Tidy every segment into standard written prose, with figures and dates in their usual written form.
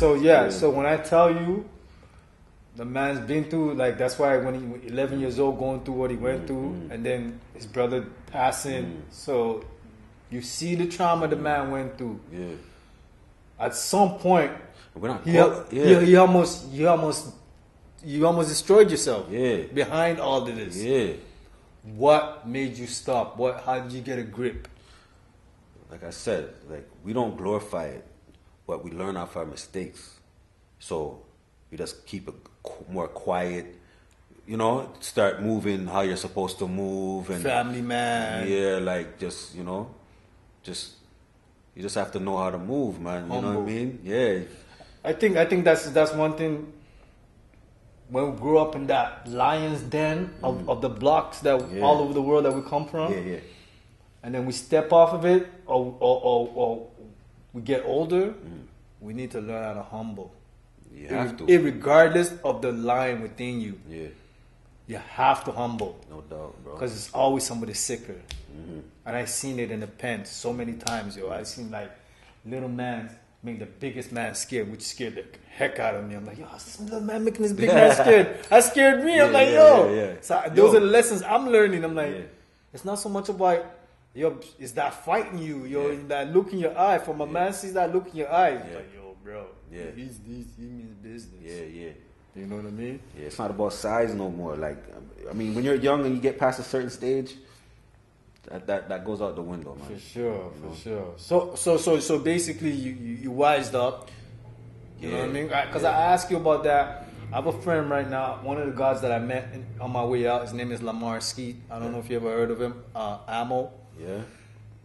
So yeah, so when I tell you, the man's been through, like, that's why when he was 11 years old, going through what he went through, and then his brother passing. So you see the trauma the man went through. Yeah. At some point, you almost destroyed yourself. Yeah. Behind all of this. Yeah. What made you stop? How did you get a grip? Like I said, like, we don't glorify it, but we learn off our mistakes. So you just keep it more quiet, you know, start moving how you're supposed to move. And family man. Yeah, like, just, you know, you just have to know how to move, man. You know what I mean? Yeah. I think that's one thing. When we grew up in that lion's den of the blocks that all over the world that we come from, and then we step off of it, or we get older, we need to learn how to humble. You have to. Irregardless of the lion within you. Yeah. You have to humble. No doubt, bro. Because it's always somebody sicker. And I've seen it in the pen so many times, yo. I've seen, like, little man make the biggest man scared, which scared the heck out of me. I'm like, yo, this little man making this big man scared. That scared me. I'm like, yo. So those are the lessons I'm learning. I'm like, it's not so much about, yo, is that fighting you? Yo, that look in your eye. From a man sees that look in your eye. It's like, yo, bro. Yeah. He means business. Yeah. You know what I mean? Yeah, it's not about size no more. Like, I mean, when you're young and you get past a certain stage, that goes out the window, man. For sure. So basically, you wised up. You know what I mean? Because I asked you about that. I have a friend right now. One of the guys that I met on my way out. His name is Lamar Skeet. I don't know if you ever heard of him. Ammo. Yeah.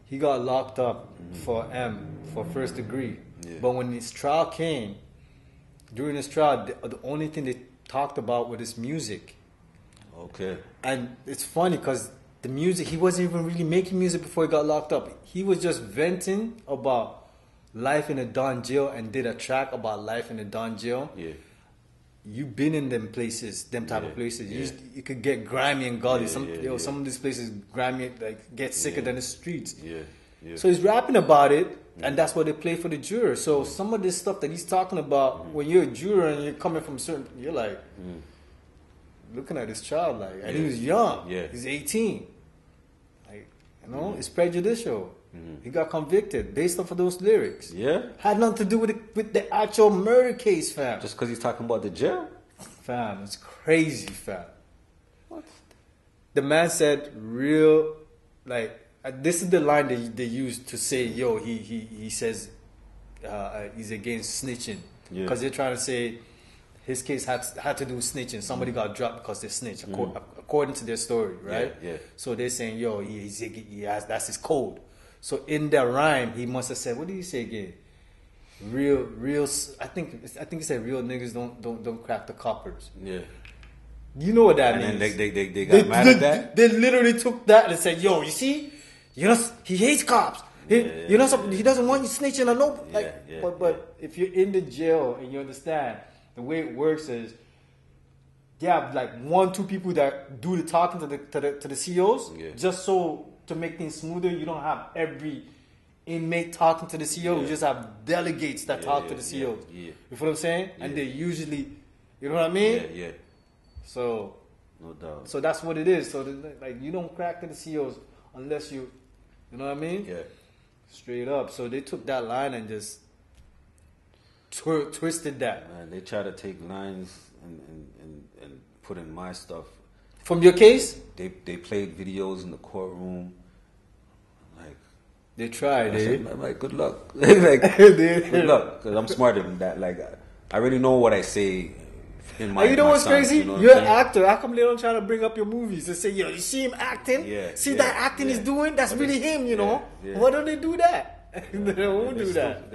He got locked up for first degree. Yeah. But when his trial came, during his trial, the only thing they talked about was his music. Okay. And it's funny because the music, he wasn't even really making music before he got locked up. He was just venting about life in a Don jail and did a track about life in a Don jail. Yeah. You've been in them places, them type of places. You could get grimy and gaudy. Some of these places grimy, like, get sicker than the streets. Yeah. So he's rapping about it, and that's what they play for the juror. So some of this stuff that he's talking about, when you're a juror and you're coming from certain, you're like, looking at this child, like, and he was young. Yeah. He's 18. Like, you know, it's prejudicial. He got convicted based off of those lyrics. Yeah. Had nothing to do with the actual murder case, fam. Just because he's talking about the jail? Fam, it's crazy, fam. What? The man said real, like, this is the line they used to say, yo, he says he's against snitching. Because they're trying to say his case had to do with snitching. Somebody got dropped because they snitched, according to their story, right? Yeah. So they're saying, yo, he has, that's his code. So in that rhyme, he must have said, what did he say again? Real. I think he said, real niggas don't crack the coppers. Yeah. You know what that means? And then they got mad at that. They literally took that and said, yo, you see, he hates cops. He doesn't want you snitching or no. But if you're in the jail and you understand the way it works is, you have like 1-2 people that do the talking to the C.E.Os, just so to make things smoother. You don't have every inmate talking to the C.E.O. You just have delegates that talk to the C.E.Os. You feel what I'm saying? And they usually, you know what I mean? Yeah. So, no doubt. So that's what it is. So like, you don't crack to the C.E.Os unless you know what I mean? Yeah. Straight up. So they took that line and just twisted that. Man, they try to take lines and put in my stuff. From your case? They played videos in the courtroom. Like, they tried, I'm like, good luck. Like, good luck. Because I'm smarter than that. Like, I already know what I say in my, you know what's songs, crazy? You know You're an actor. How come they don't try to bring up your movies and say, yo, you see him acting? See that acting he's doing? That's really him, you know? Why don't they do that? They won't do that.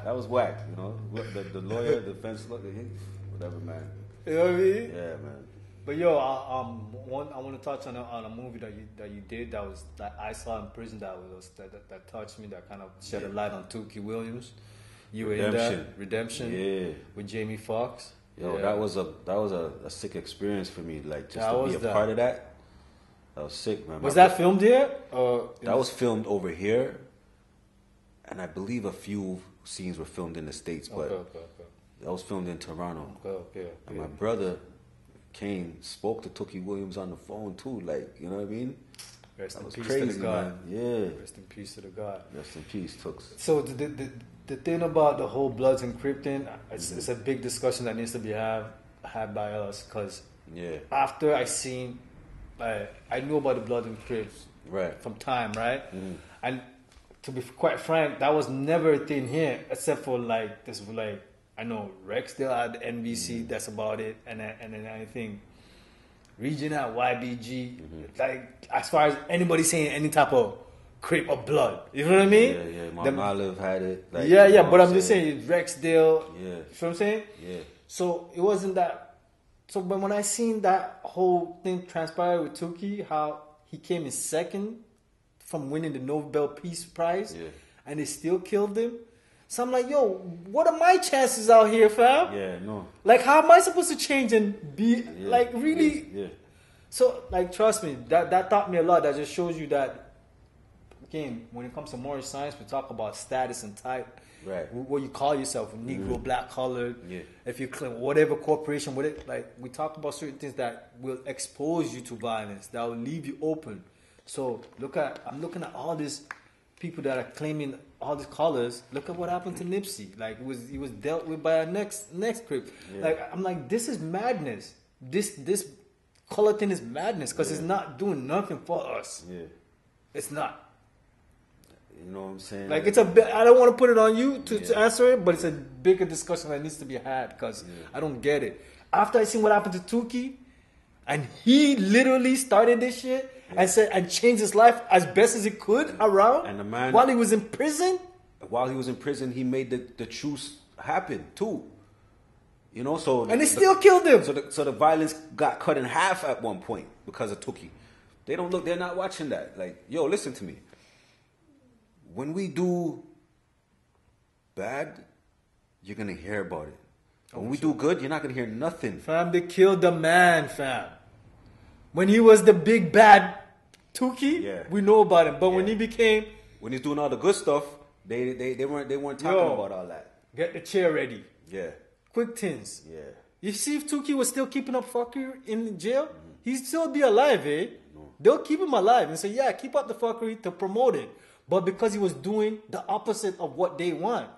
That was whack, you know? The lawyer, the defense lawyer, whatever, man. You know what I mean? Yeah, man. But yo, I want to touch on a movie that you did that I saw in prison that touched me, that kind of shed a light on Tookie Williams. You were in that Redemption with Jamie Foxx. Yo, that was a sick experience for me. Like, just to be a part of that. That was sick, man. Was that filmed here? That was filmed over here. and I believe a few scenes were filmed in the States, but that was filmed in Toronto. And my brother, Cain, spoke to Tookie Williams on the phone too, like, you know what I mean? Rest that in was peace crazy, to the God. Man. Yeah. Rest in peace to the God. Rest in peace, Tooks. So the thing about the whole Bloods and Crip thing, it's a big discussion that needs to be had by us, because after I seen, I knew about the Bloods and Crips from time, right? And to be quite frank, that was never a thing here, except for like this, like I know Rexdale had NBC, that's about it, and then anything. Region at YBG, like as far as anybody saying any type of Crip or Blood, you know what I mean? Yeah. Olive had it. Like, but I'm just saying Rexdale. You know what I'm saying? Yeah. So it wasn't that. So but when I seen that whole thing transpire with Tookie, how he came in second from winning the Nobel Peace Prize, and they still killed him. So I'm like, yo, what are my chances out here, fam? Yeah, no. Like, how am I supposed to change and be, like, really? Yeah. So, like, trust me, that taught me a lot. That just shows you that, again, when it comes to moral science, we talk about status and type. Right. What you call yourself, Negro, black, colored. Yeah. If you claim whatever corporation, like, we talk about certain things that will expose you to violence, that will leave you open. So, I'm looking at all these people that are claiming all these colors. Look at what happened to Nipsey. Like he was dealt with by a next Crip. Yeah. Like I'm like, this is madness. This color thing is madness, because it's not doing nothing for us. Yeah, it's not. You know what I'm saying? Like it's a bit. I don't want to put it on you to answer it, but it's a bigger discussion that needs to be had, because I don't get it. After I seen what happened to Tookie, and he literally started this shit. And said and changed his life as best as he could around. And the man, while he was in prison. While he was in prison, he made the truce happen too. You know, so and they still killed him. So the violence got cut in half at one point because of Tookie. They're not watching that. Like, yo, listen to me. When we do bad, you're gonna hear about it. When we do good, you're not gonna hear nothing. Fam, they killed the man, fam. When he was the big bad Tookie, we know about him. But when he's doing all the good stuff, they weren't talking about all that. Get the chair ready. Yeah. Quick tins. Yeah. You see, if Tookie was still keeping up fuckery in jail, he'd still be alive, eh? No. They'll keep him alive and say, yeah, keep up the fuckery to promote it. But because he was doing the opposite of what they want.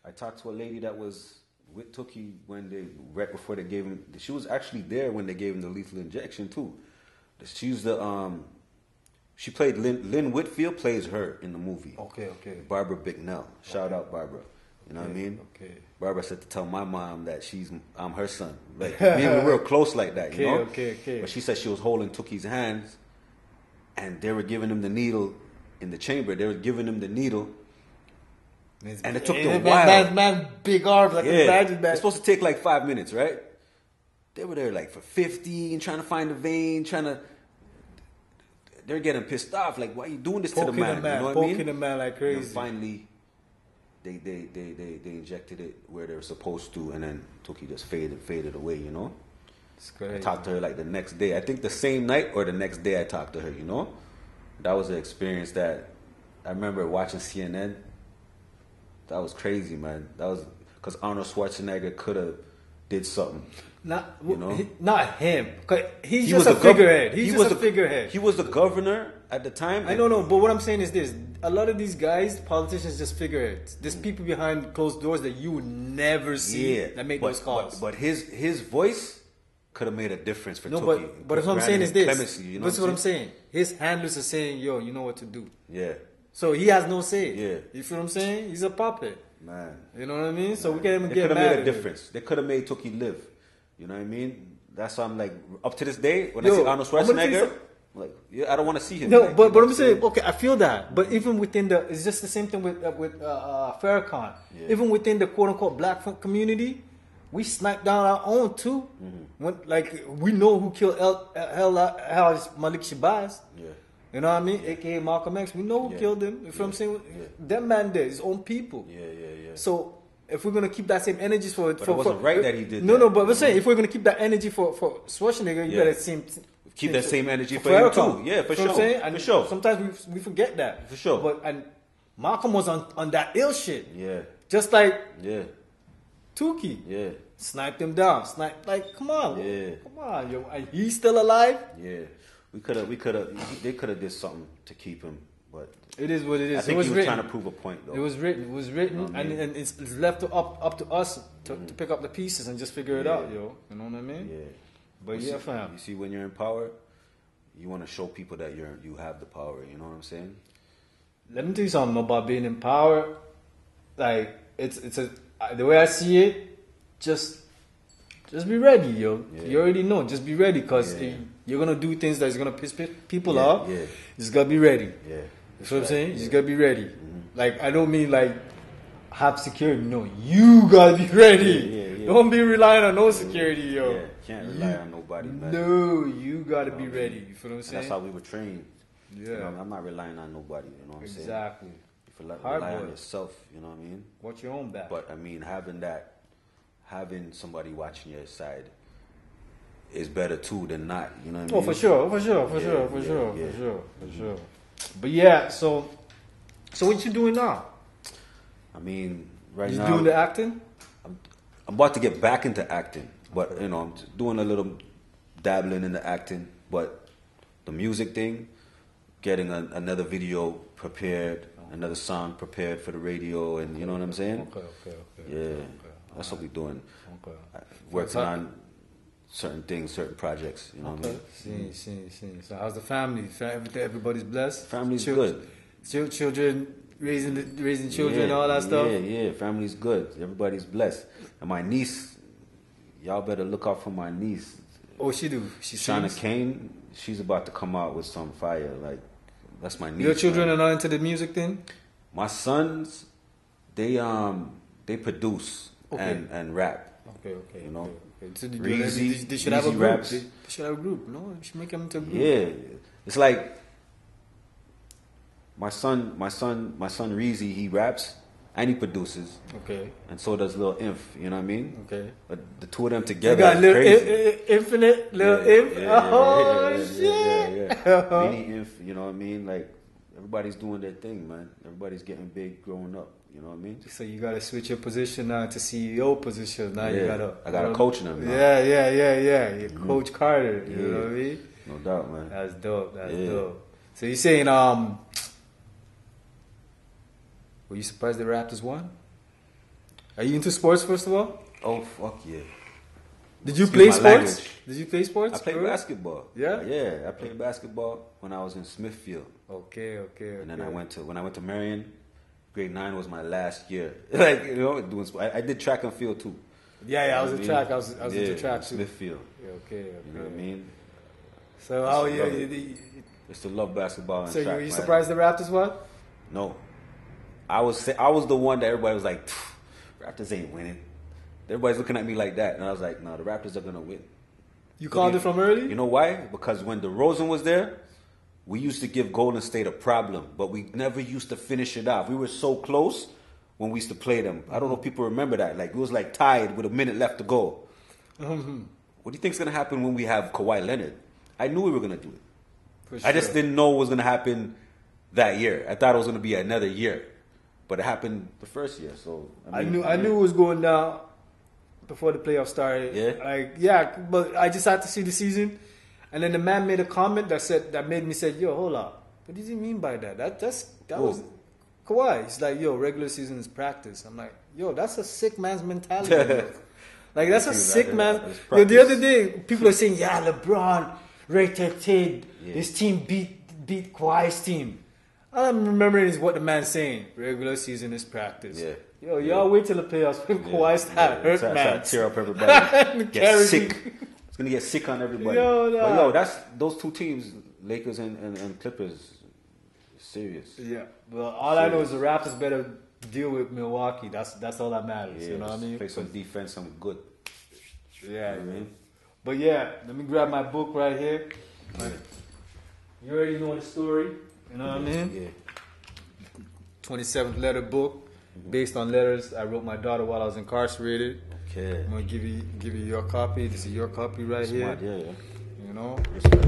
I talked to a lady that was with Tookie right before they gave him. She was actually there when they gave him the lethal injection too. She's she played Lynn Whitfield plays her in the movie. Okay. Barbara Bicknell. Shout out Barbara. You know what I mean? Okay. Barbara said to tell my mom that I'm her son. Like, me and we were real close like that, you know? Okay. But she said she was holding Tookie's hands, and they were giving him the needle in the chamber. They were giving him the needle. And it took them a while. Man, big arms, like imagine that. It's supposed to take like 5 minutes, right? They were there like for 15, trying to find the vein, they're getting pissed off. Like, why are you doing this to the man? You know what I mean? Poking the man like crazy. And finally, they injected it where they were supposed to, and then Tookie just faded away, you know? It's crazy. I talked to her like the next day. I think the same night or the next day I talked to her, you know? That was an experience that I remember watching CNN. That was crazy, man. That was because Arnold Schwarzenegger could have did something. Not him. He's just a figurehead. He's just a figurehead. He was the governor at the time. I don't know, but what I'm saying is this. A lot of these guys, politicians, just figureheads. There's people behind closed doors that you would never see that make those calls. But his voice could have made a difference for Tookie. But what I'm saying is this. This is what I'm saying. His handlers are saying, yo, you know what to do. Yeah. So he has no say. Yeah. You feel what I'm saying? He's a puppet. Man. You know what I mean? So we can't even get mad. They could have made a difference. It. They could have made Tookie live. You know what I mean? That's why I'm like, up to this day, when I see Arnold Schwarzenegger, I'm like, I don't want to see him. No, but I'm saying, okay, I feel that. But even within it's just the same thing with Farrakhan. Yeah. Even within the quote unquote black community, we snipe down our own too. Mm-hmm. We know who killed Malik Shabazz. Yeah. You know what I mean? A.k.a. Malcolm X. We know who killed him. You feel what I'm saying? That man did his own people. Yeah. So if we're gonna keep that same energy for it wasn't right that he did. No, but we're saying if we're gonna keep that energy for Schwarzenegger, you gotta keep that same energy for him too. Yeah, for sure. For sure. For sure. Sometimes we forget that. For sure. But Malcolm was on that ill shit. Yeah. Just like Yeah. Tookie. Yeah. Sniped him down. Like, come on. Yeah. Come on, yo. And he's still alive? Yeah. They could have did something to keep him, but it is what it is. I think he was trying to prove a point, though. It was written. You know I mean? and it's left up to us to pick up the pieces and just figure it out, yo. You know what I mean? Yeah. But you fam. You see, when you're in power, you want to show people that you have the power. You know what I'm saying? Let me tell you something about being in power. Like the way I see it, just be ready, yo. Yeah. You already know. Just be ready, because you're gonna do things that's gonna piss people off. Yeah. You just gotta be ready. Yeah. You know what I'm saying? You just gotta be ready. Mm-hmm. Like, I don't mean like have security. No, you gotta be ready. Don't be relying on no security, yo. Yeah. Can't rely on nobody, man. No, you gotta be ready. You feel what I'm saying? That's how we were trained. Yeah. You know, I'm not relying on nobody. You know what I'm saying? Exactly. You rely on yourself. You know what I mean? Watch your own back. But I mean, having somebody watching your side is better too than not. You know what I mean? Oh, for sure. But yeah, so what you doing now? I mean, right now you doing the acting? I'm about to get back into acting, but you know, I'm doing a little dabbling in the acting. But the music thing, getting another video prepared, another song prepared for the radio, and you know what I'm saying? Okay. Yeah. That's what we're doing. Okay. Working on certain things, certain projects. You know what I mean? See. So how's the family? Everybody's blessed? Family's good. Children, raising children and all that stuff? Yeah. Family's good. Everybody's blessed. And my niece, y'all better look out for my niece. Oh, she do? She sings? Cain, she's about to come out with some fire. Like, that's my niece. Your children are not into the music thing? My sons, they produce. Okay. And rap. Okay. You know, so they should have a group. Raps. They should have a group. No, you should make them into a group. Yeah, it's like my son Reezy. He raps and he produces. Okay. And so does Lil Inf. You know what I mean? Okay. But the two of them together. You got crazy. Infinite Lil Inf. Yeah. Mini Inf. You know what I mean? Like, everybody's doing their thing, man. Everybody's getting big, growing up. You know what I mean? So you gotta switch your position now to C.E.O. position. Now you gotta. I gotta coach them. Now. Yeah. You Coach Carter. You know what I mean? No doubt, man. That's dope. Dope. So you're saying, were you surprised the Raptors won? Are you into sports, first of all? Oh, fuck yeah. Did you play sports? Did you play sports? I played basketball. Yeah? Yeah, I played basketball when I was in Smithfield. Okay. And then when I went to Marion, grade 9 was my last year. Like, you know, I did track and field too. Yeah, I was in track. I was into track too. Smithfield. Yeah, okay. You know what I mean? So I still love basketball and track. So you surprised the Raptors won? No. I was the one that everybody was like, Raptors ain't winning. Everybody's looking at me like that. And I was like, no, the Raptors are going to win. You called it from early? You know why? Because when DeRozan was there, we used to give Golden State a problem, but we never used to finish it off. We were so close when we used to play them. I don't know if people remember that. Like, it was like tied with a minute left to go. Mm-hmm. What do you think is going to happen when we have Kawhi Leonard? I knew we were going to do it. Sure. I just didn't know what was going to happen that year. I thought it was going to be another year. But it happened the first year, so... I knew it was going down before the playoffs started. Yeah? But I just had to see the season. And then the man made a comment that made me say, yo, hold up. What does he mean by that? That was Kawhi. He's like, yo, regular season is practice. I'm like, yo, that's a sick man's mentality. Like, that's a sick man. Yo, the other day, people are saying, yeah, LeBron, rated his team beat Kawhi's team. All I'm remembering is what the man's saying. Regular season is practice. Yeah. Yo, y'all wait till the playoffs when Kawhi start hurt, man. Tear up everybody. Get sick. It's gonna get sick on everybody. That's those two teams, Lakers and Clippers, serious. Yeah. Well, all I know is the Raptors better deal with Milwaukee. That's all that matters. Yeah, you know what I mean? Play some defense, some good. Yeah, you know what I mean? But yeah, let me grab my book right here. Right. You already know the story. You know what I mean? Yeah. 27th letter book, based on letters I wrote my daughter while I was incarcerated. Okay. I'm gonna give you your copy. This is your copy right here. Yeah. You know. Respect.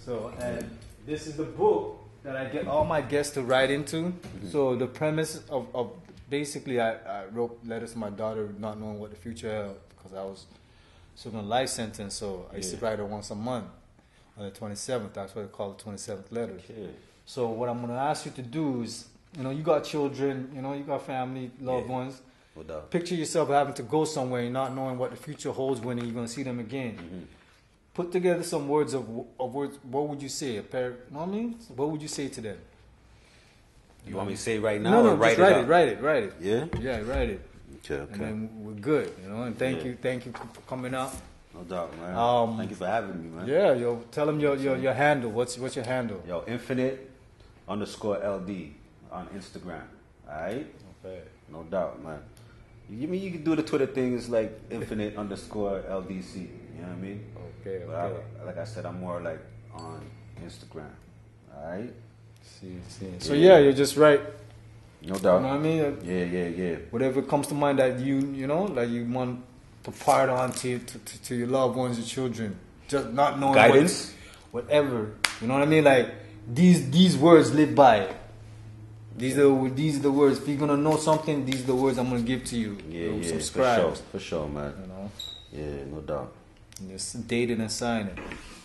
So, and this is the book that I get all my guests to write into. So the premise of basically, I wrote letters to my daughter, not knowing what the future held, because I was serving a life sentence. So I used to write her once a month on the 27th. That's what they call the 27th letter. Okay. So what I'm gonna ask you to do is, you got children, you got family, loved ones. Picture yourself having to go somewhere and not knowing what the future holds when you're gonna see them again. Put together some words of words. What would you say? You know what I mean? What would you say to them? You want me to say it right now? No, just write it. Yeah? Yeah, write it. Okay. And then we're good, and thank you for coming out. No doubt, man. Thank you for having me, man. Yeah, tell them your handle. What's your handle? Yo, Infinite_LD on Instagram. Alright? Okay. No doubt, man. You can do the Twitter thing, it's like Infinite_LDC. You know what I mean? Okay. But like I said, I'm more like on Instagram. Alright? See. So you're just right. No doubt. You know what I mean? Yeah. Whatever comes to mind that you want to part on to your loved ones, your children, just not knowing guidance, whatever. You know what I mean? Like these words live by. These are the words. If you're gonna know something, these are the words I'm gonna give to you. Yeah, subscribe. For sure, man. Yeah, no doubt. And just date it and sign it.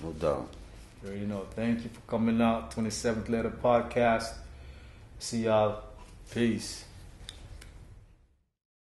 No doubt. You already know. Thank you for coming out. 27th Letter Podcast. See y'all. Peace.